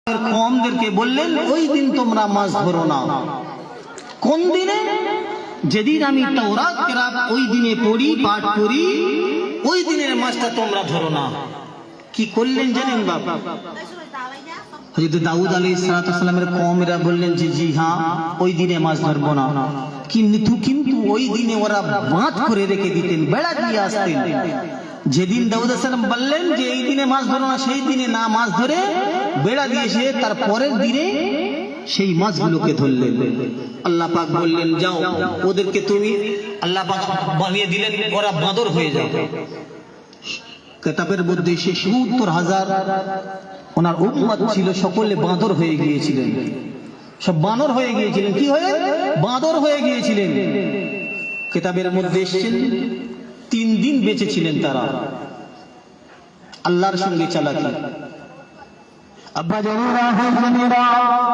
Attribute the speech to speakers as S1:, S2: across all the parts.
S1: কওমদেরকে বললেন ওই দিন তোমরা মাছ ধরো না। কোন দিনে? যেদিন আমি তাওরাত কেরাত ওই দিনে পড়ি, পাঠ করি, ওই দিনের মাছটা তোমরা ধরো না। কি করলেন জানেন বাবা? হযরত দাউদ আলাইহিস সালামের কওমেরা বললেন যে জি হ্যাঁ, ওই দিনে মাছ ধরবো না। কিন্তু ওই দিনে ওরা বাঁধ করে রেখে দিতেন, বেড়া দিয়ে আসতেন। যেদিন দাউদ আলাইহিস সালাম বললেন যে এই দিনে মাছ ধরো না, সেই দিনে না মাছ ধরে বেড়া দিয়েছে, তার পরের দিনে সেই মাছগুলোকে ধরলেন। আল্লাহ পাক বললেন যাও ওদেরকে তুমি, আল্লাহ পাক বানিয়ে দিলেন ওরা বাঁদর হয়ে যাবে। কিতাবের মধ্যে ৭০,০০০ ওনার উম্মত ছিল, সকলে বাঁদর হয়ে গিয়েছিলেন, সব বানর হয়ে গিয়েছিলেন। কি হয়ে? বাঁদর হয়ে গিয়েছিলেন। কিতাবের মধ্যে এসেছেন ৩ দিন বেঁচে ছিলেন তারা, আল্লাহর সঙ্গে চালাকি। আব্বা জানেরা, ভাইজানেরা,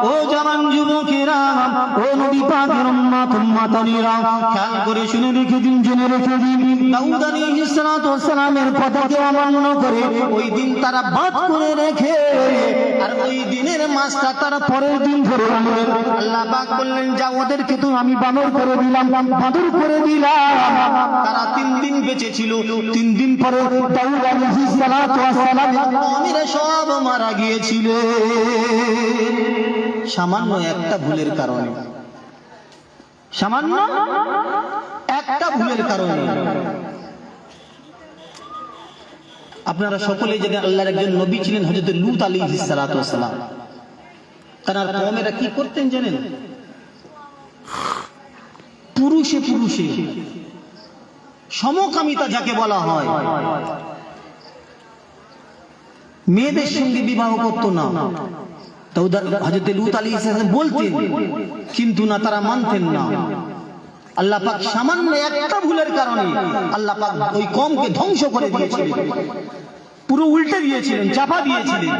S1: ও জওয়ান যুবকেরা, ও নবী পাকের উম্মত-উম্মাতানিরা, খেয়াল করে শুনে রেখে দিন, জেনে রেখে দিন। দাউদ আলাইহিস সালামের কথাকে অমান্য করে ওই দিন তারা বাদ করে রেখে, আর ওই দিনের মাছটা তারা পরের দিন ধরে আনলেন। আল্লাহ পাক বললেন যাও ওদেরকে তো আমি বানর করে দিলাম, বাঁদর করে দিলাম। তারা ৩ দিন বেঁচে ছিল। ৩ দিন পরে দাউদ আলাইহিস সালামের কওমেরা সব মারা গিয়েছিল সামান্য একটা ভুলের কারণে, সামান্য একটা ভুলের কারণে। আপনারা সকলে জানেন আল্লাহর একজন নবী ছিলেন হযরত লূত আলাইহিস সালাম। তার কওমেরা কি করতেন জানেন? পুরুষে পুরুষে সমকামিতা যাকে বলা হয়, মেয়েদের সঙ্গে বিবাহ করত না। হযরত লূত আলাইহিস সালাম বলতেন, কিন্তু না, তারা মানতেন না। আল্লাহ পাক সামান্য একটা ভুলের কারণে আল্লাহ পাক ওই কওমকে ধ্বংস করে দিয়েছিলেন, পুরো উল্টে দিয়েছিলেন, চাপা দিয়েছিলেন।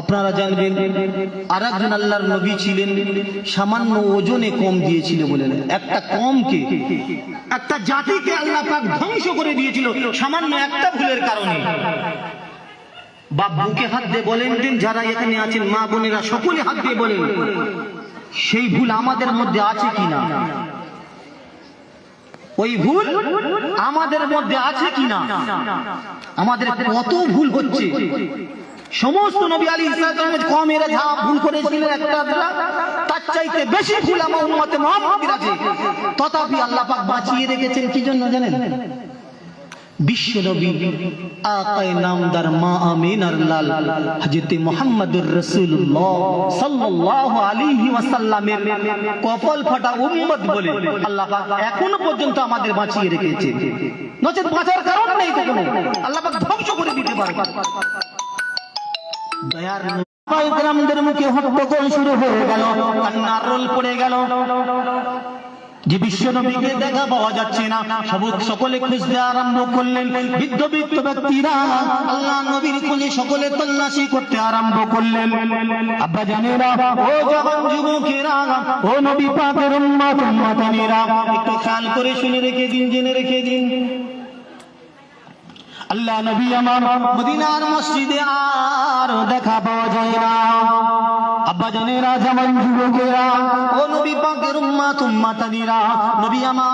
S1: আপনারা জানবেন আরেকজন আল্লাহর নবী ছিলেন, সামান্য ওজনে কম দিয়েছিল বলেন, একটা কওমকে, একটা জাতিকে আল্লাহ পাক ধ্বংস করে দিয়েছিল সামান্য একটা ভুলের কারণে। বাপ বুকে হাত দিয়ে বলেন দিন, যারা এখানে আছেন মা বোনেরা সকলে হাত দিয়ে বলেন, সেই ভুল আমাদের মধ্যে আছে কিনা? ওই ভুল আমাদের মধ্যে আছে কিনা? আমাদের কত ভুল হচ্ছে। সমস্ত নবী আলাইহিস সালামের কওমেরা যা ভুল করেছিলেন একটা তার চাইতে বেশি ভুল আমার উম্মতে মুহাম্মাদের আছে। তথাপি আল্লাহ পাক বাঁচিয়ে রেখেছেন কি জন্য জানেন? বিশ্ব নবী আকায়ে নামদার মা আমিনার লাল হযরত মুহাম্মদুর রাসূলুল্লাহ সাল্লাল্লাহু আলাইহি ওয়াসাল্লামের কপাল ফাটা উম্মত বলে আল্লাহ পাক এখনো পর্যন্ত আমাদের বাঁচিয়ে রেখেছেন। নচেত বাঁচার কারণ নেই তো কোনো, আল্লাহ পাক ধ্বংস করে দিতে পারে। দয়ার নবী کرامদের মুখে হট্টগোল শুরু হয়ে গেল, কান্নার রোল পড়ে গেল যে বিশ্ব নবীকে দেখা পাওয়া যাচ্ছে না। সকলে খুঁজতে আরম্ভ করলেন। বৃদ্ধ বৃদ্ধ ব্যক্তিরা আল্লাহ নবীর খোঁজে সকলে তল্লাশি করতে আরম্ভ করলেন। আব্বা জানেরা, ও জওয়ান যুবকেরা, ও নবী পাকের উম্মত-উম্মাতানিরা, একটু খেয়াল করে শুনে রেখে দিন, জেনে রেখে দিন। আল্লাহ নবী আমার মদিনার মসজিদে আর দেখা পাওয়া যায় না। আব্বা জানেরা, জওয়ান যুবকেরা, ও নবী পাকের উম্মত-উম্মাতানিরা, নবী আমার